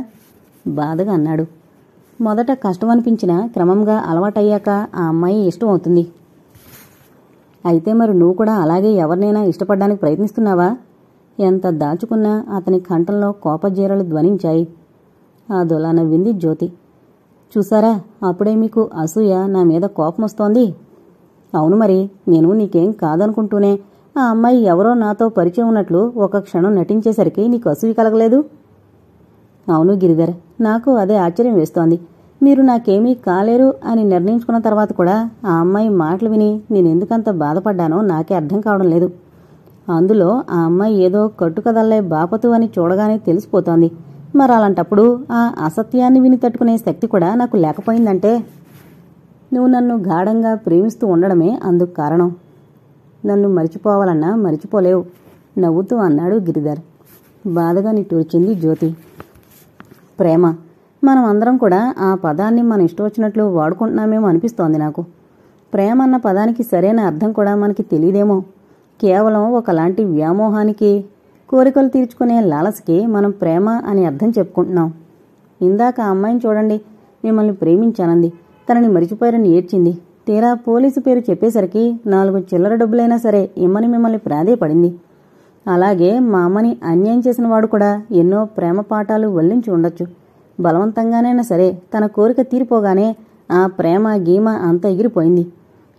Speaker 1: బాధగా అన్నాడు. మొదట కష్టం అనిపించినా క్రమంగా అలవాటయ్యాక ఆ అమ్మాయి ఇష్టం అవుతుంది. అయితే మరి నువ్వు కూడా అలాగే ఎవరినైనా ఇష్టపడ్డానికి ప్రయత్నిస్తున్నావా? ఎంత దాచుకున్నా అతని కంఠంలో కోపజీరలు ధ్వనించాయి. ఆ దొలా నవ్వింది జ్యోతి. చూసారా, అప్పుడే మీకు అసూయ, నా మీద కోపం వస్తోంది. అవును మరి, నేను నీకేం కాదనుకుంటూనే ఆ అమ్మాయి ఎవరో నాతో పరిచయం ఉన్నట్లు ఒక క్షణం నటించేసరికి నీకు అసూయ కలగలేదు? అవును గిరిధర్, నాకు అదే ఆశ్చర్యం వేస్తోంది. మీరు నాకేమీ కాలేరు అని నిర్ణయించుకున్న తర్వాత కూడా ఆ అమ్మాయి మాటలు విని నేనెందుకంత బాధపడ్డానో నాకే అర్థం కావడం లేదు. అందులో ఆ అమ్మాయి ఏదో కట్టుకదల్లే బాపతు అని చూడగానే తెలిసిపోతోంది. మరి అలాంటప్పుడు ఆ అసత్యాన్ని విని తట్టుకునే శక్తి కూడా నాకు లేకపోయిందంటే నువ్వు నన్ను గాఢంగా ప్రేమిస్తూ ఉండడమే అందుకు కారణం. నన్ను మరిచిపోవాలన్నా మరిచిపోలేవు నవ్వుతూ అన్నాడు గిరిధర్. బాధగా నిట్టూర్చింది జ్యోతి. ప్రేమ, మనం అందరం కూడా ఆ పదాన్ని మన ఇష్టం వచ్చినట్లు వాడుకుంటున్నామేమో అనిపిస్తోంది నాకు. ప్రేమ అన్న పదానికి సరైన అర్థం కూడా మనకి తెలియదేమో. కేవలం ఒకలాంటి వ్యామోహానికి, కోరికలు తీర్చుకునే లాలసకి మనం ప్రేమ అని అర్థం చెప్పుకుంటున్నాం. ఇందాక ఆ అమ్మాయిని చూడండి, మిమ్మల్ని ప్రేమించానంది, తనని మరిచిపోయారని ఏడ్చింది. తీరా పోలీసు పేరు చెప్పేసరికి 4 చిల్లర డబ్బులైనా సరే ఇమ్మని మిమ్మల్ని ప్రాధేయపడింది. అలాగే మా అమ్మని అన్యాయం చేసిన వాడు కూడా ఎన్నో ప్రేమ పాఠాలు వల్లించి ఉండొచ్చు. బలవంతంగానైనా సరే తన కోరిక తీరిపోగానే ఆ ప్రేమ గీమ అంతా ఎగిరిపోయింది.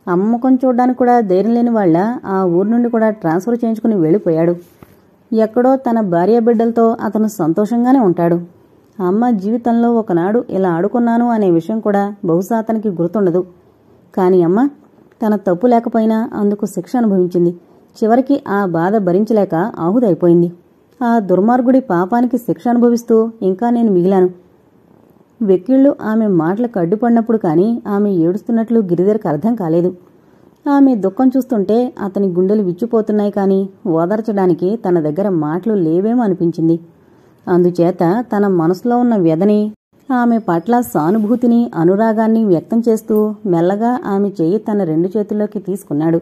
Speaker 1: అమ్మకం చూడ్డానికి కూడా ధైర్యం లేని వాళ్ళ ఆ ఊరు నుండి కూడా ట్రాన్స్ఫర్ చేయించుకుని వెళ్ళిపోయాడు. ఎక్కడో తన భార్య బిడ్డలతో అతను సంతోషంగానే ఉంటాడు. అమ్మ జీవితంలో ఒకనాడు ఇలా ఆడుకున్నాను అనే విషయం కూడా బహుశా అతనికి గుర్తుండదు. కాని అమ్మ తన తప్పు లేకపోయినా అందుకు శిక్ష అనుభవించింది. చివరికి ఆ బాధ భరించలేక ఆహుదైపోయింది. ఆ దుర్మార్గుడి పాపానికి శిక్ష అనుభవిస్తూ ఇంకా నేను మిగిలాను. వెక్కిళ్ళు ఆమె మాటలకు అడ్డుపడినప్పుడు కానీ ఆమె ఏడుస్తున్నట్లు గిరిధర్కి అర్థం కాలేదు. ఆమె దుఃఖం చూస్తుంటే అతని గుండెలు విచ్చిపోతున్నాయి కాని ఓదార్చడానికి తన దగ్గర మాటలు లేవేమో అనిపించింది. అందుచేత తన మనసులో ఉన్న వ్యధని, ఆమె పట్ల సానుభూతిని, అనురాగాన్ని వ్యక్తం చేస్తూ మెల్లగా ఆమె చెయ్యి తన 2 చేతుల్లోకి తీసుకున్నాడు.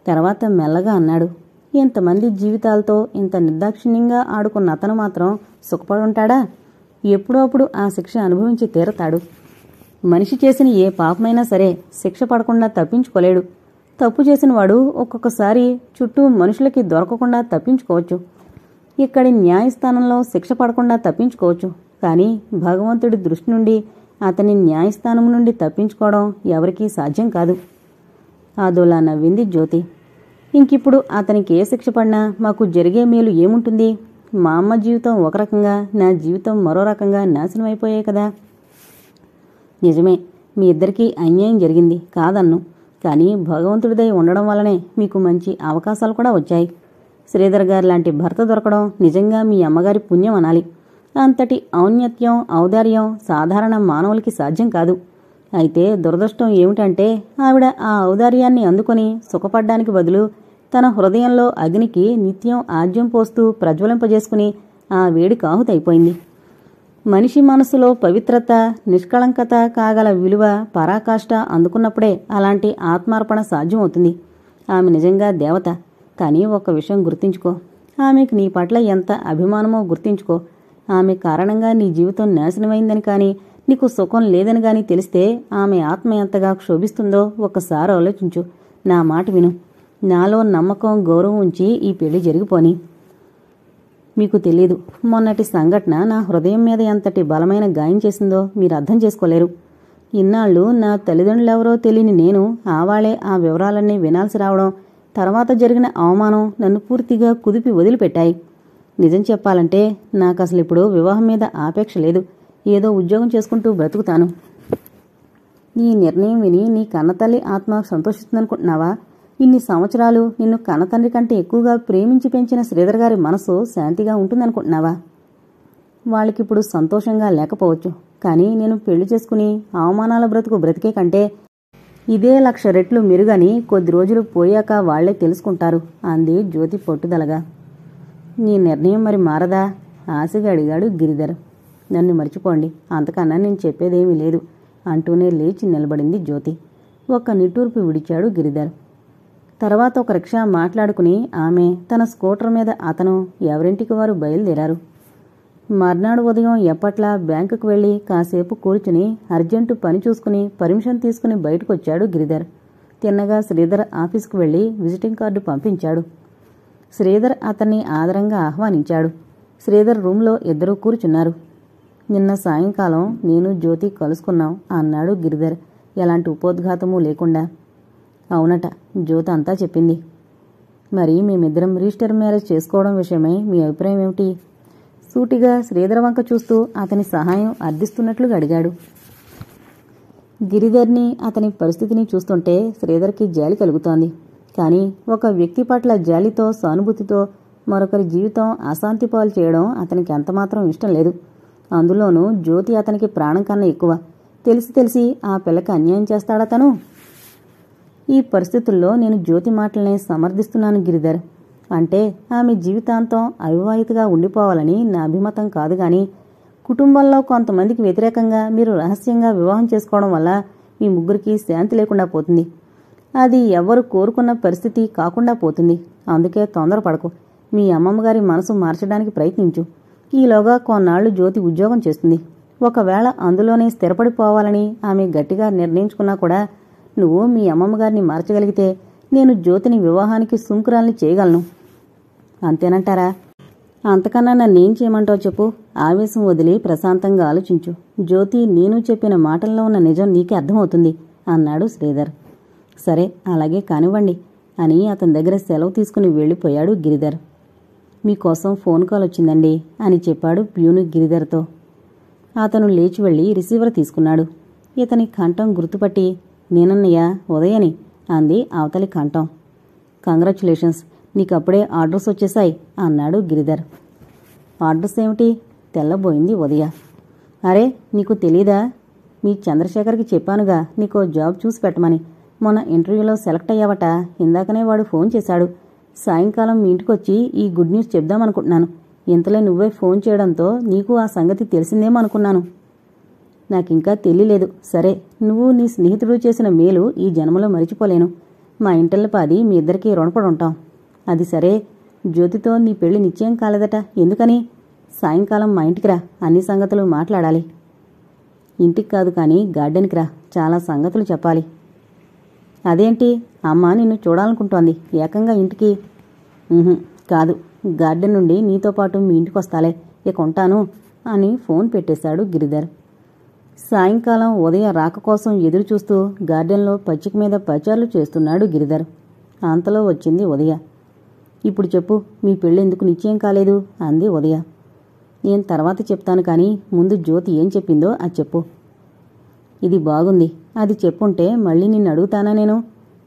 Speaker 1: తర్వాత మెల్లగా అన్నాడు, ఇంతమంది జీవితాలతో ఇంత నిర్దాక్షిణ్యంగా ఆడుకున్న అతను మాత్రం సుఖపడుంటాడా? ఎప్పుడో అప్పుడు ఆ శిక్ష అనుభవించి తీరతాడు. మనిషి చేసిన ఏ పాపమైనా సరే శిక్ష పడకుండా తప్పించుకోలేడు. తప్పు చేసినవాడు ఒక్కొక్కసారి చుట్టూ మనుషులకి దొరకకుండా తప్పించుకోవచ్చు. ఇక్కడి న్యాయస్థానంలో శిక్ష పడకుండా తప్పించుకోవచ్చు. కానీ భగవంతుడి దృష్టి నుండి అతని న్యాయస్థానం నుండి తప్పించుకోవడం ఎవరికీ సాధ్యం కాదు. అదోలా నవ్వింది జ్యోతి. ఇంకిప్పుడు అతనికి ఏ శిక్ష పడినా మాకు జరిగే మేలు ఏముంటుంది? మా అమ్మ జీవితం ఒక రకంగా, నా జీవితం మరో రకంగా నాశనం అయిపోయాయి కదా. నిజమే, మీ ఇద్దరికీ అన్యాయం జరిగింది కాదన్ను. కానీ భగవంతుడిదై ఉండడం వల్లనే మీకు మంచి అవకాశాలు కూడా వచ్చాయి. శ్రీధర్ గారి లాంటి భర్త దొరకడం నిజంగా మీ అమ్మగారి పుణ్యం అనాలి. అంతటి ఔన్నత్యం, ఔదార్యం సాధారణ మానవులకి సాధ్యం కాదు. అయితే దురదృష్టం ఏమిటంటే ఆవిడ ఆ ఔదార్యాన్ని అందుకొని సుఖపడ్డానికి బదులు తన హృదయంలో అగ్నికి నిత్యం ఆజ్యం పోస్తూ ప్రజ్వలింపజేసుకుని ఆ వేడి కాహుతైపోయింది. మనిషి మనసులో పవిత్రత, నిష్కళంకత కాగల విలువ, పరాకాష్ఠ అందుకున్నప్పుడే అలాంటి ఆత్మార్పణ సాధ్యమవుతుంది. ఆమె నిజంగా దేవత. కానీ ఒక్క విషయం గుర్తుంచుకో, ఆమెకు నీ పట్ల ఎంత అభిమానమో గుర్తుంచుకో. ఆమె కారణంగా నీ జీవితం నాశనమైందని కానీ, నీకు సుఖం లేదని గాని తెలిస్తే ఆమె ఆత్మ ఎంతగా క్షోభిస్తుందో ఒక్కసారి ఆలోచించు. నా మాట విను. నాలో నమ్మకం, గౌరవం ఉంచి ఈ పెళ్లి జరిగిపోని. మీకు తెలీదు, మొన్నటి సంఘటన నా హృదయం మీద ఎంతటి బలమైన గాయం చేసిందో మీరు అర్థం చేసుకోలేరు. ఇన్నాళ్ళు నా తల్లిదండ్రులెవరో తెలియని నేను ఆవాళ్లే ఆ వివరాలన్నీ వినాల్సి రావడం, తర్వాత జరిగిన అవమానం నన్ను పూర్తిగా కుదిపి వదిలిపెట్టాయి. నిజం చెప్పాలంటే నాకసలు ఇప్పుడు వివాహం మీద ఆపేక్ష లేదు. ఏదో ఉద్యోగం చేసుకుంటూ బ్రతుకుతాను. నీ నిర్ణయం విని నీ కన్నతల్లి ఆత్మ సంతోషిస్తుందనుకుంటున్నావా? ఇన్ని సంవత్సరాలు నిన్ను కన్నతండ్రి కంటే ఎక్కువగా ప్రేమించి పెంచిన శ్రీధర్ గారి మనసు శాంతిగా ఉంటుందనుకుంటున్నావా? వాళ్ళకిప్పుడు సంతోషంగా లేకపోవచ్చు. కానీ నేను పెళ్లి చేసుకుని అవమానాల బ్రతుకు బ్రతికే కంటే ఇదే 1,00,000 రెట్లు మెరుగని కొద్ది రోజులు పోయాక వాళ్లే తెలుసుకుంటారు అంది జ్యోతి పట్టుదలగా. నీ నిర్ణయం మరి మారదా? ఆశగా అడిగాడు గిరిధర్. నన్ను మర్చిపోండి, అంతకన్నా నేను చెప్పేదేమీ లేదు అంటూనే లేచి నిలబడింది జ్యోతి. ఒక్క నిట్టూర్పు విడిచాడు గిరిధర్. తర్వాత ఒక రిక్షా మాట్లాడుకుని ఆమె, తన స్కూటర్ మీద అతను ఎవరింటికి వారు బయలుదేరారు. మర్నాడు ఉదయం ఎప్పట్లా బ్యాంకుకు వెళ్లి కాసేపు కూర్చుని అర్జెంటు పని చూసుకుని పర్మిషన్ తీసుకుని బయటకొచ్చాడు గిరిధర్. తిన్నగా శ్రీధర్ ఆఫీసుకు వెళ్లి విజిటింగ్ కార్డు పంపించాడు. శ్రీధర్ అతన్ని ఆదరంగా ఆహ్వానించాడు. శ్రీధర్ రూంలో ఇద్దరూ కూర్చున్నారు. నిన్న సాయంకాలం నేను జ్యోతి కలుసుకున్నాం అన్నాడు గిరిధర్ ఎలాంటి ఉపోద్ఘాతమూ లేకుండా. అవునట, జ్యోతి అంతా చెప్పింది. మరి మేమిద్దరం రిజిస్టర్ మ్యారేజ్ చేసుకోవడం విషయమై మీ అభిప్రాయం ఏమిటి? సూటిగా శ్రీధర్ వంక చూస్తూ అతని సహాయం అర్థిస్తున్నట్లుగా అడిగాడు. గిరిధర్ని, అతని పరిస్థితిని చూస్తుంటే శ్రీధర్కి జాలి కలుగుతోంది. కానీ ఒక వ్యక్తి పట్ల జాలితో, సానుభూతితో మరొకరి జీవితం అశాంతి పాలు చేయడం అతనికి ఎంతమాత్రం ఇష్టం లేదు. అందులోనూ జ్యోతి అతనికి ప్రాణం కన్నా ఎక్కువ. తెలిసి ఆ పిల్లకి అన్యాయం చేస్తాడా తను? ఈ పరిస్థితుల్లో నేను జ్యోతి మాటలనే సమర్థిస్తున్నాను గిరిధర్. అంటే ఆమె జీవితాంతం అవివాహితగా ఉండిపోవాలని నా అభిమతం కాదు. గాని కుటుంబంలో కొంతమందికి వ్యతిరేకంగా మీరు రహస్యంగా వివాహం చేసుకోవడం వల్ల మీ ముగ్గురికి శాంతి లేకుండా పోతుంది. అది ఎవ్వరు కోరుకున్న పరిస్థితి కాకుండా పోతుంది. అందుకే తొందరపడకు. మీ అమ్మమ్మగారి మనసు మార్చడానికి ప్రయత్నించు. ఈలోగా కొన్నాళ్లు జ్యోతి ఉద్యోగం చేస్తుంది. ఒకవేళ అందులోనే స్థిరపడిపోవాలని ఆమె గట్టిగా నిర్ణయించుకున్నా కూడా నువ్వు మీ అమ్మమ్మగారిని మార్చగలిగితే నేను జ్యోతిని వివాహానికి సుంకురాల్ని చేయగలను. అంతేనంటారా? అంతకన్నా నన్నేం చేయమంటావు చెప్పు. ఆవేశం వదిలి ప్రశాంతంగా ఆలోచించు. జ్యోతి, నేను చెప్పిన మాటల్లో ఉన్న నిజం నీకే అర్థమవుతుంది అన్నాడు శ్రీధర్. సరే, అలాగే కానివ్వండి అని అతని దగ్గర సెలవు తీసుకుని వెళ్లిపోయాడు గిరిధర్. మీకోసం ఫోన్ కాల్ వచ్చిందండి అని చెప్పాడు ప్యూను గిరిధర్తో. అతను లేచి వెళ్లి రిసీవర్ తీసుకున్నాడు. ఇతని కంఠం గుర్తుపట్టి, నేనన్నయ్య, ఉదయని అంది అవతలి కంఠం. కంగ్రాచ్యులేషన్స్, నీకప్పుడే ఆర్డర్స్ వచ్చేశాయి అన్నాడు గిరిధర్. ఆర్డర్స్ ఏమిటి? తెల్లబోయింది ఉదయ. అరే, నీకు తెలీదా? మీ చంద్రశేఖర్కి చెప్పానుగా నీకో జాబ్ చూసి పెట్టమని. మొన్న ఇంటర్వ్యూలో సెలెక్ట్ అయ్యావట. ఇందాకనే వాడు ఫోన్ చేశాడు. సాయంకాలం మీ ఇంటికొచ్చి ఈ గుడ్ న్యూస్ చెప్దామనుకుంటున్నాను. ఇంతలో నువ్వే ఫోన్ చేయడంతో నీకు ఆ సంగతి తెలిసిందేమో అనుకున్నాను. నాకింకా తెలియలేదు. సరే, నువ్వు నీ స్నేహితుడు చేసిన మేలు ఈ జన్మలో మరిచిపోలేను. మా ఇంటల్లపాది మీ ఇద్దరికీ రుణపడి ఉంటాం. అది సరే, జ్యోతితో నీ పెళ్లి నిశ్చయం కాలేదట. ఎందుకని? సాయంకాలం మా ఇంటికి రా, అన్ని సంగతులు మాట్లాడాలి. ఇంటికి కాదు కానీ గార్డెన్కి రా, చాలా సంగతులు చెప్పాలి. అదేంటి? అమ్మ నిన్ను చూడాలనుకుంటోంది. ఏకంగా ఇంటికి? కాదు, గార్డెన్ నుండి నీతో పాటు మీ ఇంటికి వస్తాలే. ఇక ఉంటాను అని ఫోన్ పెట్టేశాడు గిరిధర్. సాయంకాలం ఉదయ రాక కోసం ఎదురుచూస్తూ గార్డెన్లో పచ్చిక మీద పచార్లు చేస్తున్నాడు గిరిధర్. అంతలో వచ్చింది ఉదయ. ఇప్పుడు చెప్పు, మీ పెళ్ళెందుకు నిశ్చయం కాలేదు? అంది ఉదయ. నేను తర్వాత చెప్తాను కానీ ముందు జ్యోతి ఏం చెప్పిందో అది చెప్పు. ఇది బాగుంది. అది చెప్పుంటే మళ్ళీ నిన్ను అడుగుతానా నేను?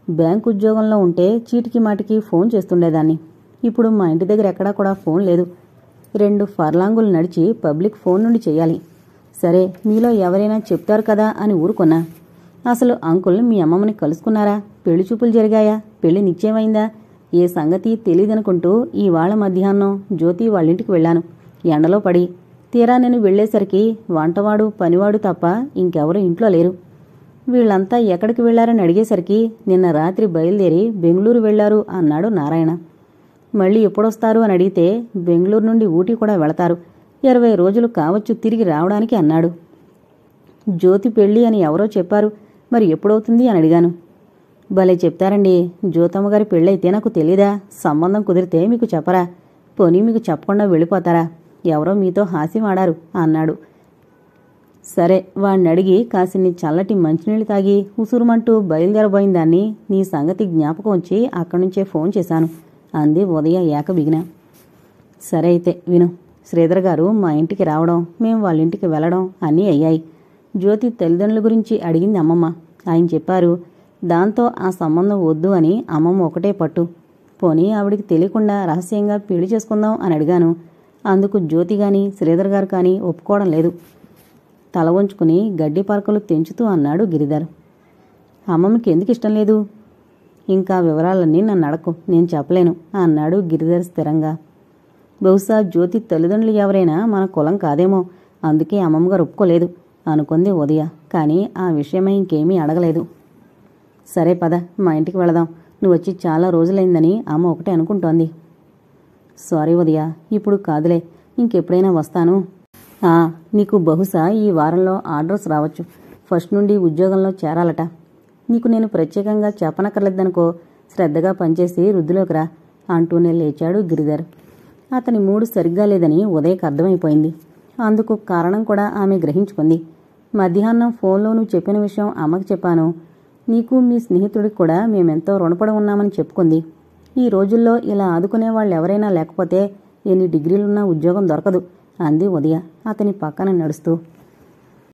Speaker 1: బ్యాంకు ఉద్యోగంలో ఉంటే చీటికి మాటికి ఫోన్ చేస్తుండేదాన్ని. ఇప్పుడు మా ఇంటి దగ్గర ఎక్కడా కూడా ఫోన్ లేదు. 2 ఫర్లాంగులు నడిచి పబ్లిక్ ఫోన్ నుండి చెయ్యాలి. సరే, మీలో ఎవరైనా చెప్తారు కదా అని ఊరుకున్నా. అసలు అంకుల్ మీ అమ్మమ్మని కలుసుకున్నారా? పెళ్లి చూపులు జరిగాయా? పెళ్లి నిశ్చయమైందా? ఏ సంగతి తెలీదనుకుంటూ ఇవాళ మధ్యాహ్నం జ్యోతి వాళ్ళింటికి వెళ్ళాను. ఎండలో పడి తీరా నేను వెళ్లేసరికి వంటవాడు పనివాడు తప్ప ఇంకెవరూ ఇంట్లో లేరు. వీళ్లంతా ఎక్కడికి వెళ్లారని అడిగేసరికి నిన్న రాత్రి బయలుదేరి బెంగళూరు వెళ్లారు అన్నాడు నారాయణ. మళ్ళీ ఎప్పుడొస్తారు అని అడిగితే బెంగళూరు నుండి ఊటీ కూడా వెళతారు. 20 రోజులు కావచ్చు తిరిగి రావడానికి అన్నాడు. జ్యోతి పెళ్లి అని ఎవరో చెప్పారు. మరి ఎప్పుడవుతుంది అని అడిగాను. భలే చెప్తారండి. జ్యోతమ్మగారి పెళ్ళైతే నాకు తెలీదా? సంబంధం కుదిరితే మీకు చెప్పరా? పోనీ మీకు చెప్పకుండా వెళ్ళిపోతారా? ఎవరో మీతో హాస్యం ఆడారు అన్నాడు. సరే, వాణ్ణి అడిగి కాసిన్ని చల్లటి మంచినీళ్లు తాగి ఉసురుమంటూ బయలుదేరబోయిన దాన్ని నీ సంగతి జ్ఞాపకం వచ్చి అక్కడి నుంచే ఫోన్ చేశాను అంది ఉదయ ఏకబిగిన. సరే అయితే విను. శ్రీధర్ గారు మా ఇంటికి రావడం, మేం వాళ్ళింటికి వెళ్లడం అన్నీ అయ్యాయి. జ్యోతి తల్లిదండ్రుల గురించి అడిగింది అమ్మమ్మ. ఆయన చెప్పారు. దాంతో ఆ సంబంధం వద్దు అని అమ్మమ్మ ఒకటే పట్టు. పోనీ ఆవిడికి తెలియకుండా రహస్యంగా పెళ్లి చేసుకుందాం అని అడిగాను. అందుకు జ్యోతి గాని శ్రీధర్ గారు కానీ ఒప్పుకోవడం లేదు. తల వంచుకుని గడ్డి పరకలు తెంచుతూ అన్నాడు గిరిధర్. అమ్మమ్మకి ఎందుకు ఇష్టం లేదు? ఇంకా వివరాలన్నీ నన్ను అడకు, నేను చెప్పలేను అన్నాడు గిరిధర్ స్థిరంగా. బహుశా జ్యోతి తల్లిదండ్రులు ఎవరైనా మన కులం కాదేమో, అందుకే అమ్మమ్మగారు ఒప్పుకోలేదు అనుకుంది ఉదయ. కానీ ఆ విషయమై ఇంకేమీ అడగలేదు. సరే పద, మా ఇంటికి వెళదాం. నువ్వు వచ్చి చాలా రోజులైందని అమ్మ ఒకటే అనుకుంటోంది. సారీ ఉదయ, ఇప్పుడు కాదులే, ఇంకెప్పుడైనా వస్తాను. నీకు బహుశా ఈ వారంలో ఆర్డర్స్ రావచ్చు. ఫస్ట్ నుండి ఉద్యోగంలో చేరాలట. నీకు నేను ప్రత్యేకంగా చెప్పనక్కర్లేదనుకో. శ్రద్ధగా పనిచేసి వృద్ధిలోకి రా అంటూనే లేచాడు గిరిధర్. అతని మూడు సరిగ్గా లేదని ఉదయకు అర్థమైపోయింది. అందుకు కారణం కూడా ఆమె గ్రహించుకుంది. మధ్యాహ్నం ఫోన్లో నువ్వు చెప్పిన విషయం అమ్మకి చెప్పాను. నీకు మీ స్నేహితుడికి కూడా మేమెంతో రుణపడి ఉన్నామని చెప్పుకుంది. ఈ రోజుల్లో ఇలా ఆదుకునే వాళ్ళు ఎవరైనా లేకపోతే ఎన్ని డిగ్రీలున్నా ఉద్యోగం దొరకదు అంది ఉదయ అతని పక్కన నడుస్తూ.